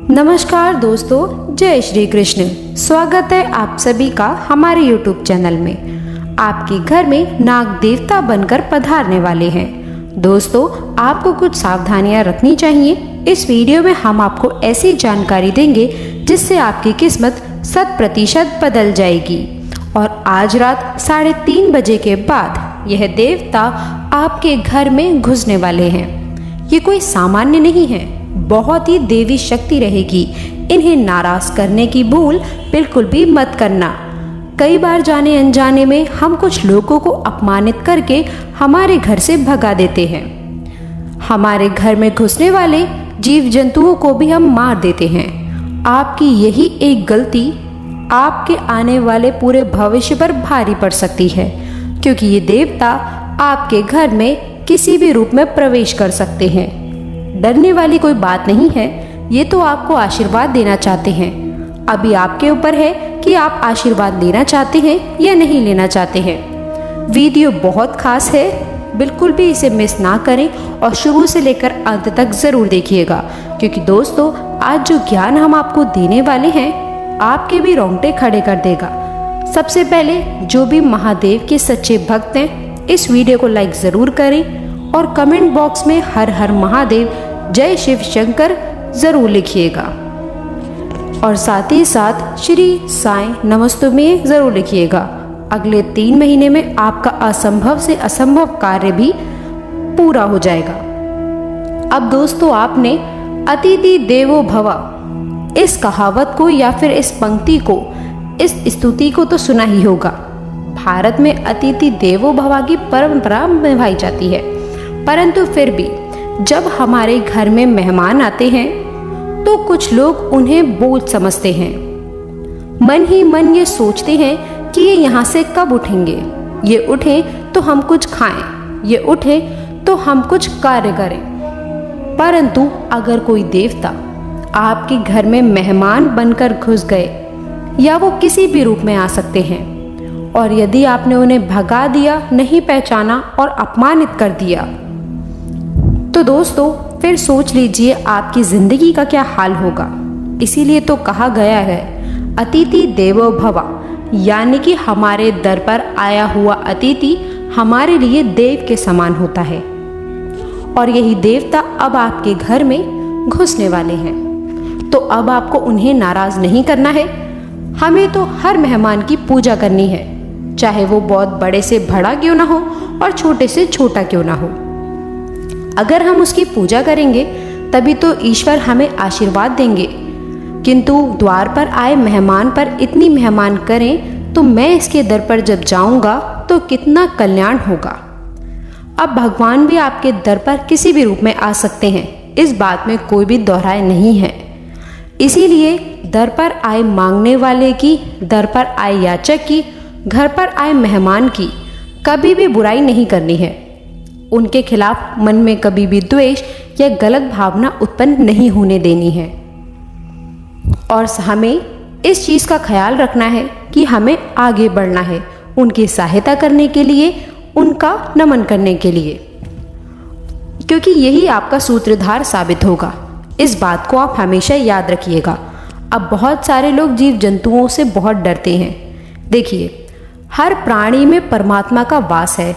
नमस्कार दोस्तों, जय श्री कृष्ण। स्वागत है आप सभी का हमारे YouTube चैनल में। आपके घर में नाग देवता बनकर पधारने वाले हैं। दोस्तों, आपको कुछ सावधानियां रखनी चाहिए। इस वीडियो में हम आपको ऐसी जानकारी देंगे जिससे आपकी किस्मत 100% बदल जाएगी। और आज रात 3:30 बजे के बाद यह देवता आपके घर में घुसने वाले हैं। ये कोई सामान्य नहीं है, बहुत ही देवी शक्ति रहेगी। इन्हें नाराज करने की भूल बिल्कुल भी मत करना। कई बार जाने अनजाने में हम कुछ लोगों को अपमानित करके हमारे घर से भगा देते हैं। हमारे घर में घुसने वाले जीव जंतुओं को भी हम मार देते हैं। आपकी यही एक गलती आपके आने वाले पूरे भविष्य पर भारी पड़ सकती है, क्योंकि ये देवता आपके घर में किसी भी रूप में प्रवेश कर सकते हैं। डरने वाली कोई बात नहीं है, ये तो आपको आशीर्वाद देना चाहते हैं। अभी आपके ऊपर है कि आप आशीर्वाद लेना चाहते हैं या नहीं लेना चाहते हैं। वीडियो बहुत खास है, बिल्कुल भी इसे मिस ना करें और शुरू से लेकर अंत तक ज़रूर देखिएगा, क्योंकि दोस्तों आज जो ज्ञान हम आपको देने वाले हैं आपके भी रोंगटे खड़े कर देगा। सबसे पहले जो भी महादेव के सच्चे भक्त हैं इस वीडियो को लाइक ज़रूर करें और कमेंट बॉक्स में हर हर महादेव जय शिव शंकर ज़रूर लिखिएगा। और साथ ही साथ श्री साईं नमस्तुमे ज़रूर लिखिएगा। अगले 3 महीने में आपका असंभव से असंभव कार्य भी पूरा हो जाएगा। अब दोस्तों, आपने अतिथि देवो भव इस कहावत को या फिर इस पंक्ति को, इस स्तुति को तो सुना ही होगा। भारत में अतिथि देवो भव की परंपरा निभाई जाती है, परंतु फिर भी जब हमारे घर में मेहमान आते हैं तो कुछ लोग उन्हें बोझ समझते हैं। मन ही मन ये सोचते हैं कि ये यहाँ से कब उठेंगे, ये उठे तो हम कुछ खाएं, ये उठे तो हम कुछ कार्य करें। परंतु अगर कोई देवता आपके घर में मेहमान बनकर घुस गए, या वो किसी भी रूप में आ सकते हैं, और यदि आपने उन्हें भगा दिया, नहीं पहचाना और अपमानित कर दिया, तो दोस्तों फिर सोच लीजिए आपकी जिंदगी का क्या हाल होगा। इसीलिए तो कहा गया है अतिथि देवो भव, यानी कि हमारे दर पर आया हुआ अतिथि हमारे लिए देव के समान होता है। और यही देवता अब आपके घर में घुसने वाले हैं। तो अब आपको उन्हें नाराज नहीं करना है। हमें तो हर मेहमान की पूजा करनी है, चाहे वो बहुत बड़े से बड़ा क्यों ना हो और छोटे से छोटा क्यों ना हो। अगर हम उसकी पूजा करेंगे तभी तो ईश्वर हमें आशीर्वाद देंगे। किंतु द्वार पर आए मेहमान पर इतनी मेहमान करें तो मैं इसके दर पर जब जाऊंगा तो कितना कल्याण होगा। अब भगवान भी आपके दर पर किसी भी रूप में आ सकते हैं, इस बात में कोई भी दोहराए नहीं है। इसीलिए दर पर आए मांगने वाले की, दर पर आए याचक की, घर पर आए मेहमान की कभी भी बुराई नहीं करनी है। उनके खिलाफ मन में कभी भी द्वेष या गलत भावना उत्पन्न नहीं होने देनी है। और हमें इस चीज़ का ख्याल रखना है कि हमें आगे बढ़ना है, उनकी सहायता करने के लिए, उनका नमन करने के लिए, क्योंकि यही आपका सूत्रधार साबित होगा। इस बात को आप हमेशा याद रखिएगा। अब बहुत सारे लोग जीव जंतुओं से बहुत डरते हैं। देखिए, हर प्राणी में परमात्मा का वास है।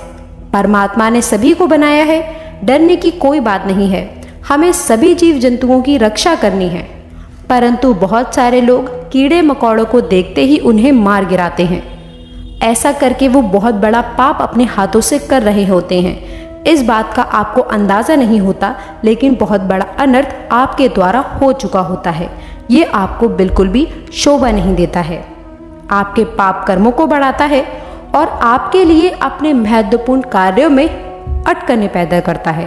परमात्मा ने सभी को बनाया है, डरने की कोई बात नहीं है। हमें सभी जीव जंतुओं की रक्षा करनी है। परंतु बहुत सारे लोग कीड़े मकोड़ों को देखते ही उन्हें मार गिराते हैं। ऐसा करके वो बहुत बड़ा पाप अपने हाथों से कर रहे होते हैं। इस बात का आपको अंदाज़ा नहीं होता, लेकिन बहुत बड़ा अनर्थ आपके द्वारा हो चुका होता है। ये आपको बिल्कुल भी शोभा नहीं देता है, आपके पाप कर्मों को बढ़ाता है और आपके लिए अपने महत्वपूर्ण कार्यों में अटकनें पैदा करता है।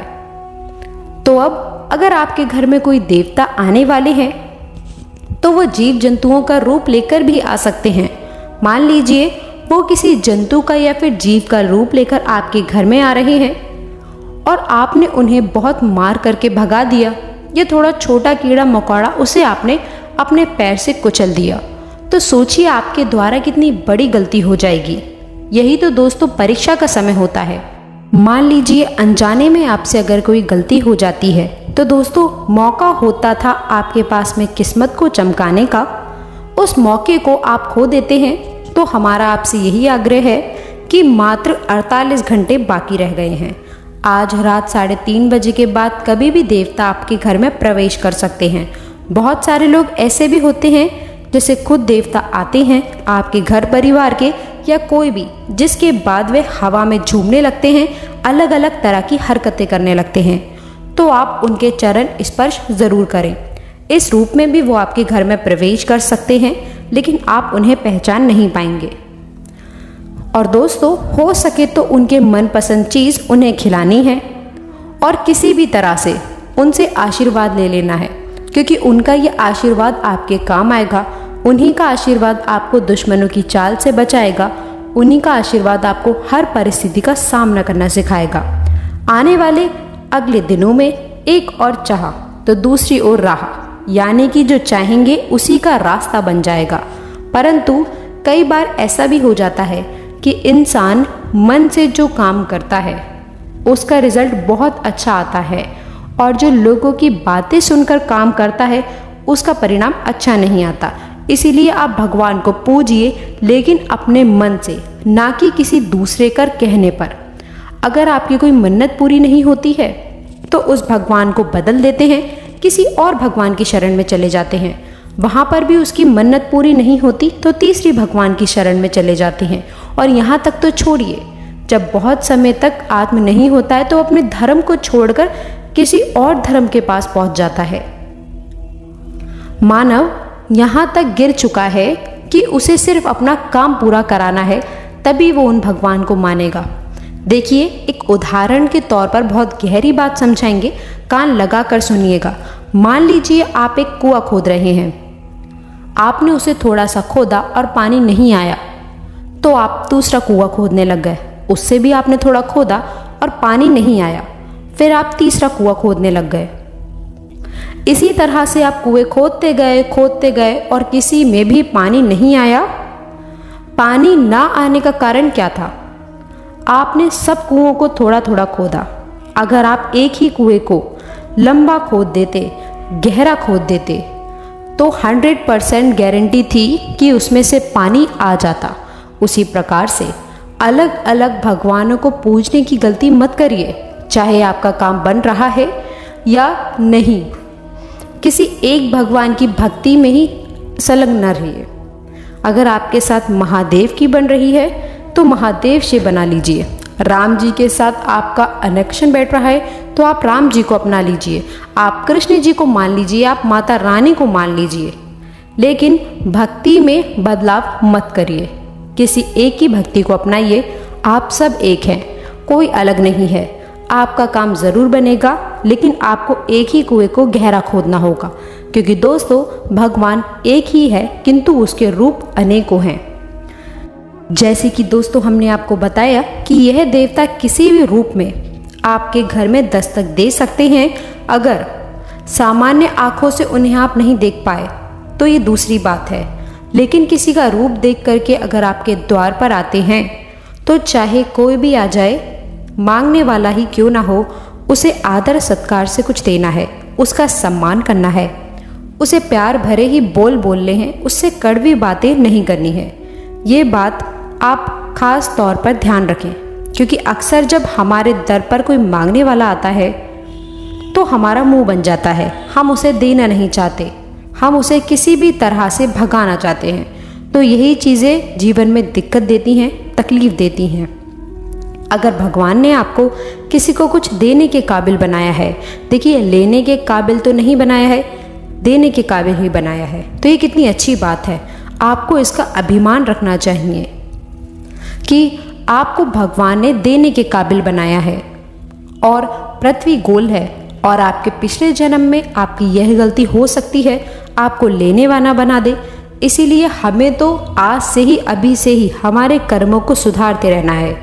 तो अब अगर आपके घर में कोई देवता आने वाले हैं तो वो जीव जंतुओं का रूप लेकर भी आ सकते हैं। मान लीजिए वो किसी जंतु का या फिर जीव का रूप लेकर आपके घर में आ रहे हैं और आपने उन्हें बहुत मार करके भगा दिया। ये थोड़ा छोटा कीड़ा मकोड़ा, उसे आपने अपने पैर से कुचल दिया, तो सोचिए आपके द्वारा कितनी बड़ी गलती हो जाएगी। यही तो दोस्तों परीक्षा का समय होता है। मान लीजिए अनजाने में आपसे अगर कोई गलती हो जाती है तो दोस्तों मौका होता था आपके पास में किस्मत को चमकाने का, उस मौके को आप खो देते हैं। तो हमारा आपसे यही आग्रह है कि मात्र 48 घंटे बाकी रह गए हैं। आज रात 3:30 बजे के बाद कभी भी देवता आपके घर में प्रवेश कर सकते हैं। बहुत सारे लोग ऐसे भी होते हैं जैसे खुद देवता आते हैं आपके घर परिवार के या कोई भी, जिसके बाद वे हवा में झूमने लगते हैं, अलग अलग तरह की हरकतें करने लगते हैं। तो आप उनके चरण स्पर्श जरूर करें। इस रूप में भी वो आपके घर में प्रवेश कर सकते हैं, लेकिन आप उन्हें पहचान नहीं पाएंगे। और दोस्तों हो सके तो उनके मनपसंद चीज़ उन्हें खिलानी है और किसी भी तरह से उनसे आशीर्वाद ले लेना है, क्योंकि उनका ये आशीर्वाद आपके काम आएगा। उन्हीं का आशीर्वाद आपको दुश्मनों की चाल से बचाएगा। उन्हीं का आशीर्वाद आपको हर परिस्थिति का सामना करना सिखाएगा। आने वाले अगले दिनों में एक और चाह तो दूसरी ओर राह, यानी कि जो चाहेंगे उसी का रास्ता बन जाएगा। परंतु कई बार ऐसा भी हो जाता है कि इंसान मन से जो काम करता है उसका रिजल्ट बहुत अच्छा आता है, और जो लोगों की बातें सुनकर काम करता है उसका परिणाम अच्छा नहीं आता। इसीलिए आप भगवान को पूजिए, लेकिन अपने मन से, ना कि किसी दूसरे कर कहने पर। अगर आपकी कोई मन्नत पूरी नहीं होती है तो उस भगवान को बदल देते हैं, किसी और भगवान की शरण में चले जाते हैं। वहाँ पर भी उसकी मन्नत पूरी नहीं होती तो तीसरी भगवान की शरण में चले जाते हैं। और यहाँ तक तो छोड़िए, जब बहुत समय तक आत्म नहीं होता है तो अपने धर्म को छोड़कर किसी और धर्म के पास पहुंच जाता है। मानव यहाँ तक गिर चुका है कि उसे सिर्फ अपना काम पूरा कराना है, तभी वो उन भगवान को मानेगा। देखिए, एक उदाहरण के तौर पर बहुत गहरी बात समझाएंगे, कान लगाकर सुनिएगा। मान लीजिए आप एक कुआं खोद रहे हैं। आपने उसे थोड़ा सा खोदा और पानी नहीं आया, तो आप दूसरा कुआं खोदने लग गए। उससे भी आपने थोड़ा खोदा और पानी नहीं आया, फिर आप तीसरा कुआं खोदने लग गए। इसी तरह से आप कुएं खोदते गए और किसी में भी पानी नहीं आया। पानी ना आने का कारण क्या था? आपने सब कुओं को थोड़ा थोड़ा खोदा। अगर आप एक ही कुएं को लंबा खोद देते, गहरा खोद देते, तो 100% गारंटी थी कि उसमें से पानी आ जाता। उसी प्रकार से अलग अलग भगवानों को पूजने की गलती मत करिए, चाहे आपका काम बन रहा है या नहीं। किसी एक भगवान की भक्ति में ही संलग्न न रहिए। अगर आपके साथ महादेव की बन रही है तो महादेव से बना लीजिए। राम जी के साथ आपका कनेक्शन बैठ रहा है तो आप राम जी को अपना लीजिए। आप कृष्ण जी को मान लीजिए, आप माता रानी को मान लीजिए, लेकिन भक्ति में बदलाव मत करिए। किसी एक की भक्ति को अपनाइए। आप सब एक हैं, कोई अलग नहीं है। आपका काम ज़रूर बनेगा, लेकिन आपको एक ही कुएं को गहरा खोदना होगा, क्योंकि दोस्तों भगवान एक ही है किंतु उसके रूप अनेकों हैं। जैसे कि दोस्तों हमने आपको बताया कि यह देवता किसी भी रूप में आपके घर में दस्तक दे सकते हैं। अगर सामान्य आँखों से उन्हें आप नहीं देख पाए तो ये दूसरी बात है, लेकिन किसी का रूप देख करके अगर आपके द्वार पर आते हैं तो चाहे कोई भी आ जाए, मांगने वाला ही क्यों ना हो, उसे आदर सत्कार से कुछ देना है, उसका सम्मान करना है, उसे प्यार भरे ही बोल बोलने हैं, उससे कड़वी बातें नहीं करनी है। ये बात आप खास तौर पर ध्यान रखें, क्योंकि अक्सर जब हमारे दर पर कोई मांगने वाला आता है तो हमारा मुंह बन जाता है। हम उसे देना नहीं चाहते, हम उसे किसी भी तरह से भगाना चाहते हैं। तो यही चीज़ें जीवन में दिक्कत देती हैं, तकलीफ देती हैं। अगर भगवान ने आपको किसी को कुछ देने के काबिल बनाया है, देखिए लेने के काबिल तो नहीं बनाया है, देने के काबिल ही बनाया है, तो ये कितनी अच्छी बात है। आपको इसका अभिमान रखना चाहिए कि आपको भगवान ने देने के काबिल बनाया है। और पृथ्वी गोल है और आपके पिछले जन्म में आपकी यह गलती हो सकती है आपको लेने वाला बना दे। इसीलिए हमें तो आज से ही, अभी से ही हमारे कर्मों को सुधारते रहना है,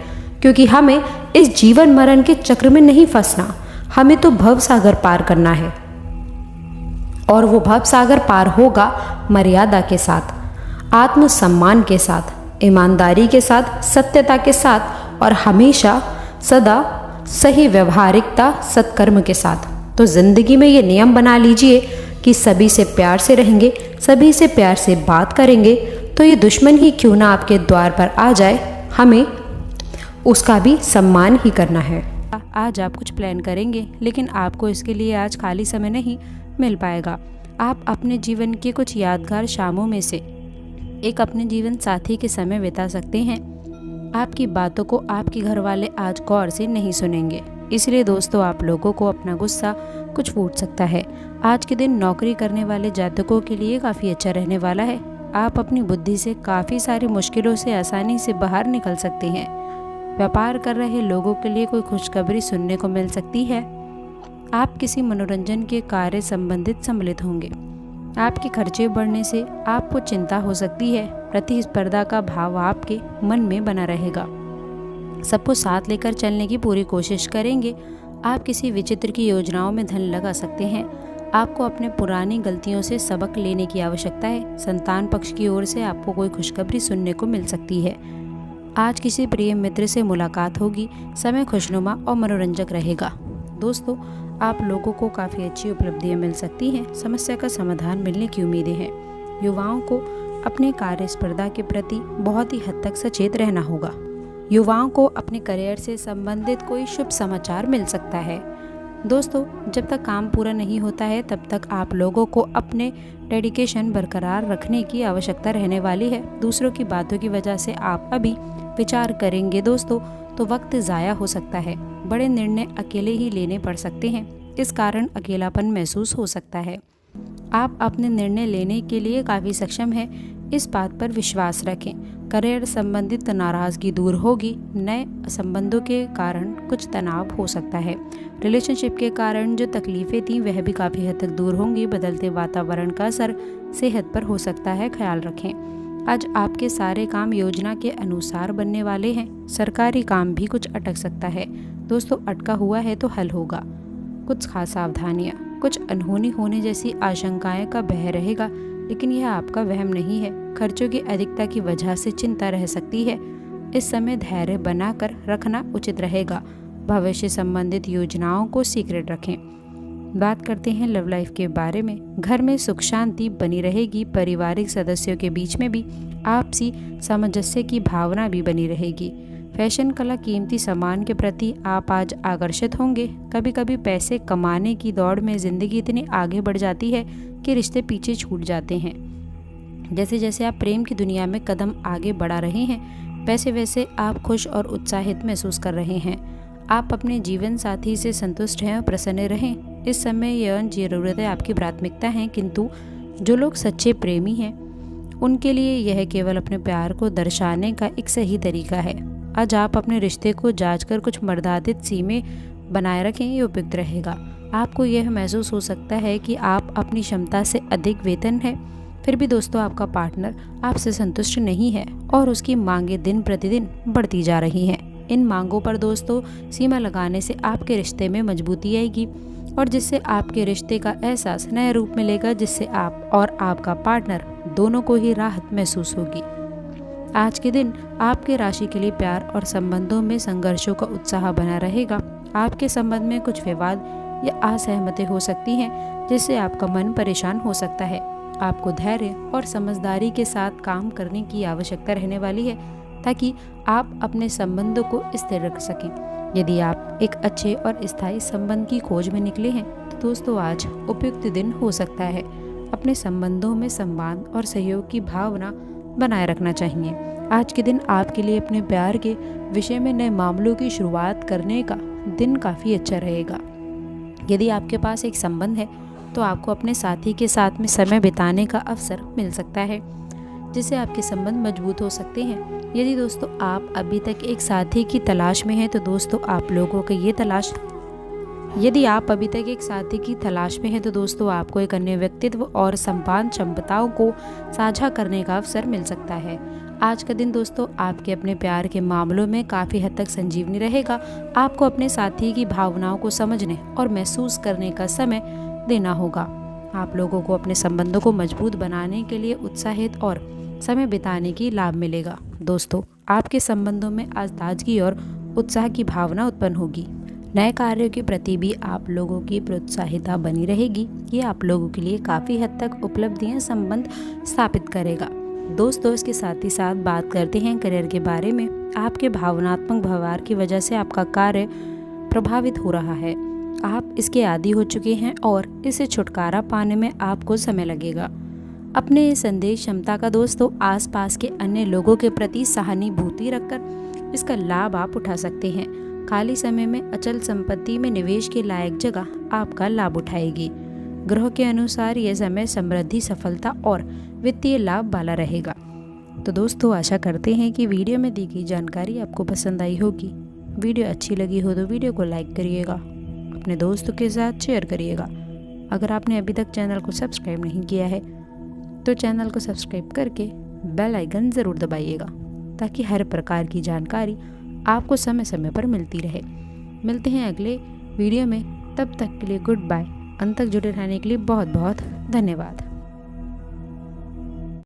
क्योंकि हमें इस जीवन मरण के चक्र में नहीं फंसना। हमें तो भव सागर पार करना है, और वो भव सागर पार होगा मर्यादा के साथ, आत्मसम्मान के साथ, ईमानदारी के साथ, सत्यता के साथ, और हमेशा सदा सही व्यवहारिकता सत्कर्म के साथ। तो ज़िंदगी में ये नियम बना लीजिए कि सभी से प्यार से रहेंगे, सभी से प्यार से बात करेंगे, तो ये दुश्मन ही क्यों ना आपके द्वार पर आ जाए, हमें उसका भी सम्मान ही करना है। आज आप कुछ प्लान करेंगे, लेकिन आपको इसके लिए आज खाली समय नहीं मिल पाएगा। आप अपने जीवन के कुछ यादगार शामों में से एक अपने जीवन साथी के समय बिता सकते हैं। आपकी बातों को आपके घर वाले आज गौर से नहीं सुनेंगे, इसलिए दोस्तों आप लोगों को अपना गुस्सा कुछ फूट सकता है। आज के दिन नौकरी करने वाले जातकों के लिए काफ़ी अच्छा रहने वाला है। आप अपनी बुद्धि से काफ़ी सारी मुश्किलों से आसानी से बाहर निकल सकते हैं। व्यापार कर रहे लोगों के लिए कोई खुशखबरी सुनने को मिल सकती है। आप किसी मनोरंजन के कार्य संबंधित सम्मिलित होंगे। आपके खर्चे बढ़ने से आपको चिंता हो सकती है। प्रतिस्पर्धा का भाव आपके मन में बना रहेगा। सबको साथ लेकर चलने की पूरी कोशिश करेंगे। आप किसी विचित्र की योजनाओं में धन लगा सकते हैं। आपको अपने पुरानी गलतियों से सबक लेने की आवश्यकता है। संतान पक्ष की ओर से आपको कोई खुशखबरी सुनने को मिल सकती है। आज किसी प्रिय मित्र से मुलाकात होगी। समय खुशनुमा और मनोरंजक रहेगा। दोस्तों आप लोगों को काफ़ी अच्छी उपलब्धियां मिल सकती हैं। समस्या का समाधान मिलने की उम्मीदें हैं। युवाओं को अपने कार्यस्पर्धा के प्रति बहुत ही हद तक सचेत रहना होगा। युवाओं को अपने करियर से संबंधित कोई शुभ समाचार मिल सकता है। दोस्तों जब तक काम पूरा नहीं होता है तब तक आप लोगों को अपने डेडिकेशन बरकरार रखने की आवश्यकता रहने वाली है। दूसरों की बातों की वजह से आप अभी विचार करेंगे दोस्तों तो वक्त ज़ाया हो सकता है। बड़े निर्णय अकेले ही लेने पड़ सकते हैं, इस कारण अकेलापन महसूस हो सकता है। आप अपने निर्णय लेने के लिए काफ़ी सक्षम हैं, इस बात पर विश्वास रखें। करियर संबंधित नाराज़गी दूर होगी। नए संबंधों के कारण कुछ तनाव हो सकता है। रिलेशनशिप के कारण जो तकलीफ़ें थीं वह भी काफ़ी हद तक दूर होंगी। बदलते वातावरण का असर सेहत पर हो सकता है, ख्याल रखें। आज आपके सारे काम योजना के अनुसार बनने वाले हैं। सरकारी काम भी कुछ अटक सकता है। दोस्तों अटका हुआ है तो हल होगा। कुछ खास सावधानियाँ, कुछ अनहोनी होने जैसी आशंकाएं का भय रहेगा, लेकिन यह आपका वहम नहीं है। खर्चों की अधिकता की वजह से चिंता रह सकती है। इस समय धैर्य बनाकर रखना उचित रहेगा। भविष्य संबंधित योजनाओं को सीक्रेट रखें। बात करते हैं लव लाइफ के बारे में। घर में सुख शांति बनी रहेगी। पारिवारिक सदस्यों के बीच में भी आपसी सामंजस्य की भावना भी बनी रहेगी। फैशन, कला, कीमती सामान के प्रति आप आज आकर्षित होंगे। कभी कभी पैसे कमाने की दौड़ में ज़िंदगी इतनी आगे बढ़ जाती है कि रिश्ते पीछे छूट जाते हैं। जैसे जैसे आप प्रेम की दुनिया में कदम आगे बढ़ा रहे हैं, वैसे वैसे आप खुश और उत्साहित महसूस कर रहे हैं। आप अपने जीवन साथी से संतुष्ट हैं और प्रसन्न रहें। इस समय यह ज़रूरतें आपकी प्राथमिकता हैं, किंतु जो लोग सच्चे प्रेमी हैं उनके लिए यह केवल अपने प्यार को दर्शाने का एक सही तरीका है। आज आप अपने रिश्ते को जांचकर कुछ मर्यादित सीमें बनाए रखें, ये उपयुक्त रहेगा। आपको यह महसूस हो सकता है कि आप अपनी क्षमता से अधिक वेतन है, फिर भी दोस्तों आपका पार्टनर आपसे संतुष्ट नहीं है और उसकी मांगें दिन प्रतिदिन बढ़ती जा रही हैं। इन मांगों पर दोस्तों सीमा लगाने से आपके रिश्ते में मजबूती आएगी और जिससे आपके रिश्ते का एहसास नए रूप मिलेगा, जिससे आप और आपका पार्टनर दोनों को ही राहत महसूस होगी। आज के दिन आपके राशि के लिए प्यार और संबंधों में संघर्षों का उत्साह बना रहेगा। आपके संबंध में कुछ विवाद या असहमति हो सकती हैं, जिससे आपका मन परेशान हो सकता है। आपको धैर्य और समझदारी के साथ काम करने की आवश्यकता रहने वाली है, ताकि आप अपने संबंधों को स्थिर रख सकें। यदि आप एक अच्छे और स्थायी संबंध की खोज में निकले हैं तो दोस्तों आज उपयुक्त दिन हो सकता है। अपने संबंधों में संवाद और सहयोग की भावना बनाए रखना चाहिए। आज के दिन आपके लिए अपने प्यार के विषय में नए मामलों की शुरुआत करने का दिन काफ़ी अच्छा रहेगा। यदि आपके पास एक संबंध है तो आपको अपने साथी के साथ में समय बिताने का अवसर मिल सकता है, जिससे आपके संबंध मजबूत हो सकते हैं। यदि दोस्तों आप अभी तक एक साथी की तलाश में हैं तो दोस्तों आप लोगों को ये तलाश यदि आप अभी तक एक साथी की तलाश में हैं तो दोस्तों आपको एक अन्य व्यक्तित्व और संपादन क्षमताओं को साझा करने का अवसर मिल सकता है। आज का दिन दोस्तों आपके अपने प्यार के मामलों में काफ़ी हद तक संजीवनी रहेगा। आपको अपने साथी की भावनाओं को समझने और महसूस करने का समय देना होगा। आप लोगों को अपने संबंधों को मजबूत बनाने के लिए उत्साहित और समय बिताने की लाभ मिलेगा। दोस्तों आपके संबंधों में आज ताजगी और उत्साह की भावना उत्पन्न होगी। नए कार्यों के प्रति भी आप लोगों की प्रोत्साहिता बनी रहेगी। ये आप लोगों के लिए काफ़ी हद तक उपलब्धियां संबंध स्थापित करेगा। दोस्तों, इसके साथ ही साथ बात करते हैं करियर के बारे में। आपके भावनात्मक व्यवहार की वजह से आपका कार्य प्रभावित हो रहा है। आप इसके आदी हो चुके हैं और इससे छुटकारा पाने में आपको समय लगेगा। अपने संदेश क्षमता का दोस्तों आसपास के अन्य लोगों के प्रति सहानुभूति रखकर इसका लाभ आप उठा सकते हैं। खाली समय में अचल संपत्ति में निवेश के लायक जगह आपका लाभ उठाएगी। ग्रह के अनुसार यह समय समृद्धि, सफलता और वित्तीय लाभ वाला रहेगा। तो दोस्तों, आशा करते हैं कि वीडियो में दी गई जानकारी आपको पसंद आई होगी। वीडियो अच्छी लगी हो तो वीडियो को लाइक करिएगा, अपने दोस्तों के साथ शेयर करिएगा। अगर आपने अभी तक चैनल को सब्सक्राइब नहीं किया है तो चैनल को सब्सक्राइब करके बेल आइकन ज़रूर दबाइएगा, ताकि हर प्रकार की जानकारी आपको समय समय पर मिलती रहे। मिलते हैं अगले वीडियो में, तब तक के लिए गुड बाय। अंत तक जुड़े रहने के लिए बहुत बहुत धन्यवाद।